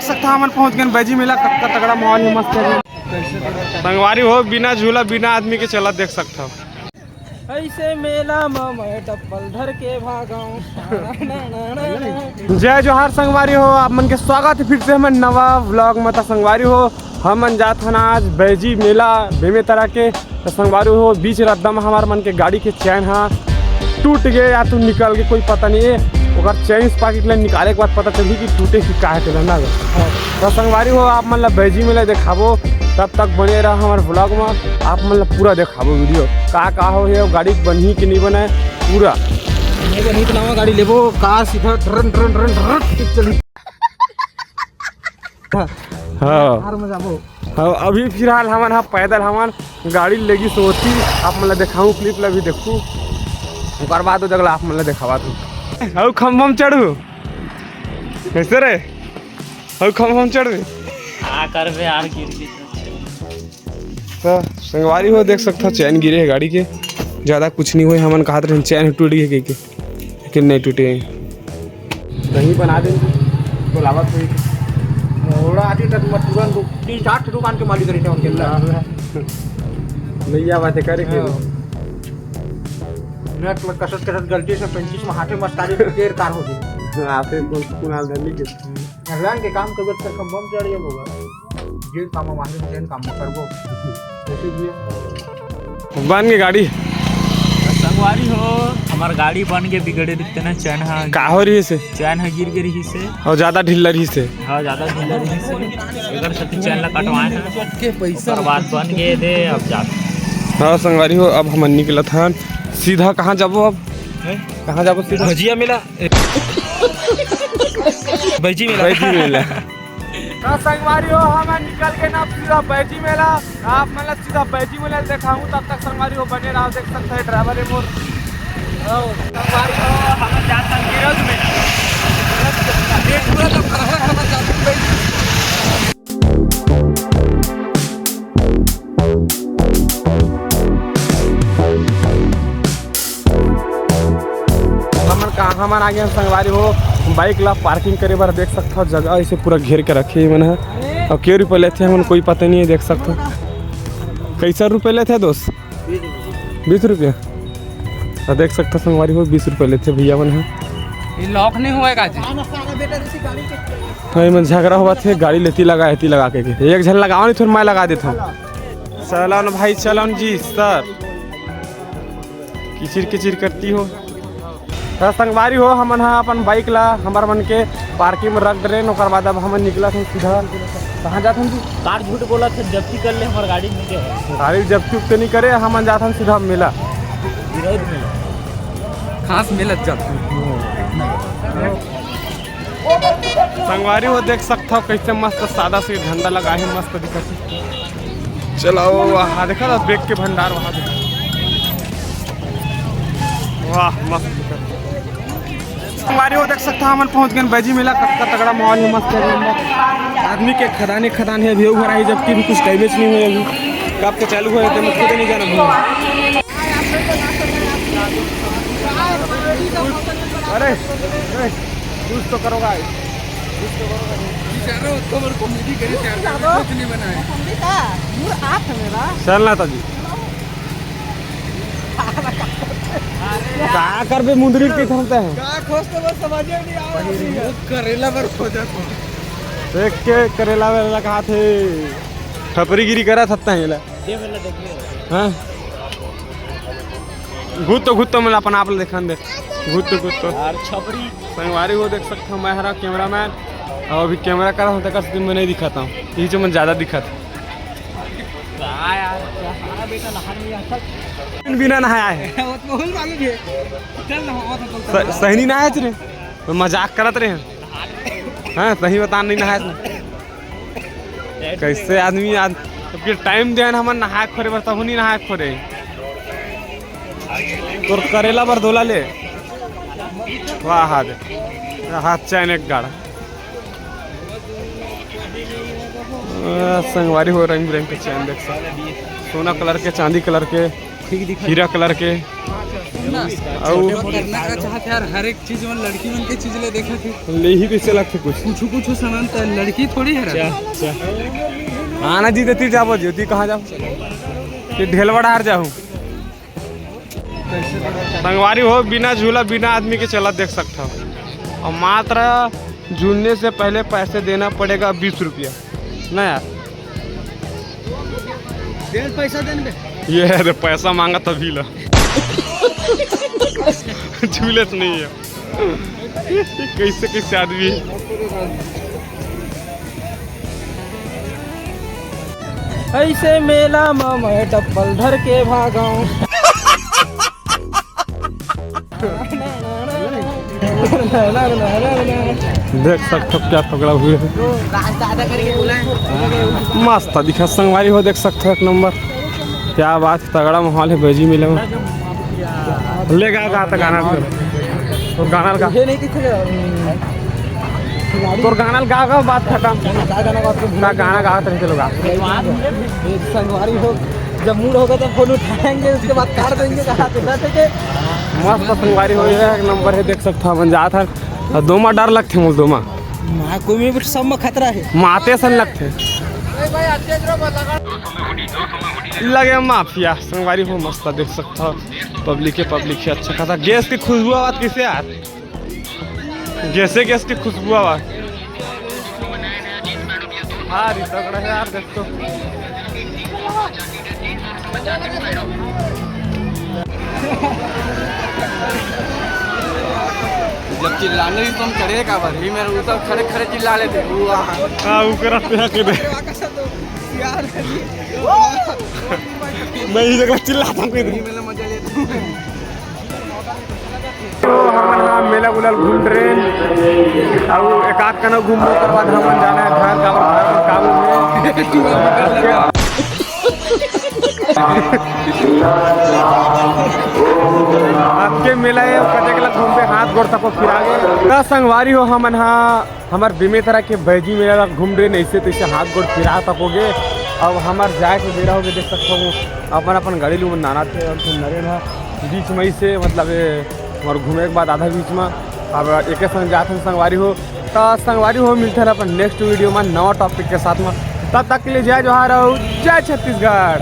सकता हम पहुंच गए बैजी मेला का तगड़ा माहौल है मस्त है। संगवारी हो बिना झूला बिना आदमी के चला देख सकता हो ऐसे मेला में टप्पल धर के भागाऊं। जय जोहार संगवारी हो आप मन के स्वागत है फिर से हमें नवा व्लॉग में। तो संगवारी हो हम मन जात हन आज बैजी मेला बेमे तरह के। तो संगवारी हो बीच रद्दम हमार मन के गाड़ी के चैन हाँ टूट गए या तो निकल गए कोई पता नहीं है। अगर चैन पॉकेट ले निकाले के बाद पता चली कि टूटे कि काहे चला ना। तो संगवारी हो आप मन ला बैजी मेला देखाबो तब तक बने रहा हमारे ब्लॉग में। आप मतलब पूरा देखाबो वीडियो का हो है गाड़ी बनी कि नहीं बने पूरा नहीं बनी तो नवा गाड़ी लेबो कार सीधा ड्रन ड्रन ड्रन ड्रन चली। हाँ हाँ अभी फिलहाल हमारे यहाँ पैदल हमारे गाड़ी लेगी सोची आप मतलब देखाऊँ क्लिप ला भी देखूँ और बाद जगला आप मतलब देखावा तू हऊ खम्भम चढ़ू कैसे रे हऊ खम्भम चढ़ू कर यार गिर तो संगवारी हो देख सकता चैन गिरे है गाड़ी के ज़्यादा कुछ नहीं हुए हमन कहा रहे चैन टूट गई के लेकिन नहीं टूटे नहीं बना देंगे तो लावत हुई थोड़ा आती तक मत तुरंत 3-4 दुकान के मालिक रहते हैं उनके अंदर भैया बातें करे के नेट में कसरत करत गलती से 35 में हाथे मस्तारी देर कार हो गई आपे कुनाल धनी के अगलान के काम करबे तर खम्भम चढ़िए होगा जे काम मांगे जेन काम करबो जैसे भी बन गई गाड़ी संगवारी हो हमार गाड़ी बन के बिगड़े दिखते ना चैन है का हो रही से चैन है गिर गई रही से और ज़्यादा ढीला रही से हाँ ज़्यादा ढीला रही से अगर सती चैन ला कटवाए हैं के पैसा बात बन गए दे अब जा। हाँ संगवारी हो अब हम निकला था सीधा कहाँ जाबो अब कहाँ जाबो सीधा भजिया मिला बैजी मिला बैजी मेला तो संगवारी हो हम निकल के ना सीधा बैजी मेला आप मतलब सीधा बैजी मेला देखाऊँ तब तक संगवारी हो बने रहो देख सकते हैं ड्राइवर है मोर संगवारी हो हम जाते हैं गिरज में हमारे आगे संगवारी हो बाइक ला पार्किंग करे बार देख सकते हो जगह इसे पूरा घेर के रखे मैंने और क्या रुपये लेते हैं हमन कोई पता नहीं है देख सकते हो कैसा रुपये लेते हैं दोस्त 20 रुपये तो देख सकते हो संगवारी हो 20 रुपये लेते भैया मन है लॉक नहीं होएगा हाँ मैं झगड़ा हुआ थे गाड़ी लेती लगा के एक झन लगाओ नहीं थोड़ा मैं लगा देता हूँ चलो न भाई चलो न जी सर किचिर करती हो संगवारी हो हमन अपन बाइक ला हमार मन के पार्किंग में रख दे बाद अब हमन निकला थे सीधा कहाँ जाते हैं कार झूठ बोला थे जब्ती कर ले हमार गाड़ी में के गाड़ी जब्ती उब्ती नहीं करे हमन जाते हैं सीधा मेला विरोध में खास मेलत जाते संगवारी हो देख सकता हो कैसे मस्त सादा से झंडा लगा है मस्त दिखत है। चलो वहाँ देखा था बेग के भंडार वहाँ देखा वाह मस्त दिखत संगवारी हो देख सकता हमन पहुंच गए बैजी मेला का तगड़ा माहौल है मस्त है। आदमी के खदान है अभी हो रहा है जबकि भी कुछ डैमेज नहीं हुआ अभी कब के चालू हुआ है खुद नहीं जाना अरे कुछ तो करो गाइस चलना था जी क्या कर बे मुंदरी के थमते हैं का खोजते बस समझ नहीं आ करेला पर खोजा देख के करेला वेला कहा थे ठपरी गिरी करा सकता है हाँ घुट तो मतलब अपन आप देखा दे घुट तो और छपरी संगवारी हो देख सकता हूँ मैं हरा कैमरा मैन और अभी कैमरा करा हूँ तक मैं नहीं दिखाता हूँ यही जो मैं ज़्यादा दिखाता बिना नहाया है सही नहीं नहाया रे तो मजाक करत रहे हाँ सही बता नहीं नहाया कैसे आदमी टाइम दे हम नहाए खोरे बर तब नहीं नहाए खोरे तो करेला बर धोला ले वाह हाथ चैन एक गाड़ा संगवारी हो रंग बिरंग के चैन देख सकते सोना कलर के चांदी कलर के ठीक दिखा हीरा कलर के और करना का चाहते यार हर एक चीज में लड़की मन के चीज ले देखा थे ले ही कैसे लगते कुछ कुछ सामान तो लड़की थोड़ी है आना जी देती जाबो ज्योति कहाँ जाओ कि ढेलवड़ा हार जाऊँ संगवारी हो बिना झूला बिना आदमी के चला देख सकता हो और मात्र झूलने से पहले पैसे देना पड़ेगा 20 रुपया ना यार पैसा देने ये है रे पैसा मांगा तभी ला झूले तो नहीं है कैसे कैसे आदमी ऐसे मेला में मैं डब्बल धर के भागाऊं देख सकते हो क्या पकड़ा हुए है मस्त दिखा संगवारी हो देख सकते हो एक नंबर क्या बात तगड़ा माहौल है बेजी मिले में ले गा था गाना तो गाना गा तो गाना गा बात खत्म ना गाना गा रहे लोग संगवारी हो जब मूड होगा तो फोन उठाएंगे उसके बाद काट देंगे मस्त संगवारी हो एक नंबर है देख सकते हो जात है दोमा डर लगते मुझ दोमा सब में खतरा है माते सन लगते लगे माफिया संगवारी हो मस्त देख सकता हो पब्लिक है अच्छा खासा गैस की खुशबू आवाज किसे यार गैस की खुशबू आवाज हाँ तगड़ा है यार देख तो जब चिल्लाने भी तुम करे का बार ही मेरे ऊपर खड़े खड़े चिल्ला लेते हाँ ऊपर के दे मैं ही जगह चिल्लाता हूँ मजा लेते तो हम मेला गुलाल घूम रहे और एक आध कना घूमने के बाद हम जाना है घर काम में आपके मेला है कटे के घूम पे हाथ गोड़ तक फिर आगे संगवारी हो हम हमार बीमे तरह के बैजी मेला घूम रहे ऐसे तैसे हाथ गोड़ फिरा तकोगे अब हमार जाए के बेरा होगे देख सकता हूँ अपन गाड़ी लू नाना थे और घूम रहे बीच में से मतलब और घूमे के बाद आधा बीच में अब एक संग जाते संगवारी हो तो संगवारी हो मिलते हैं अपन नेक्स्ट वीडियो में नवा टॉपिक के साथ में तब तक के लिए जय जोहार जय छत्तीसगढ़।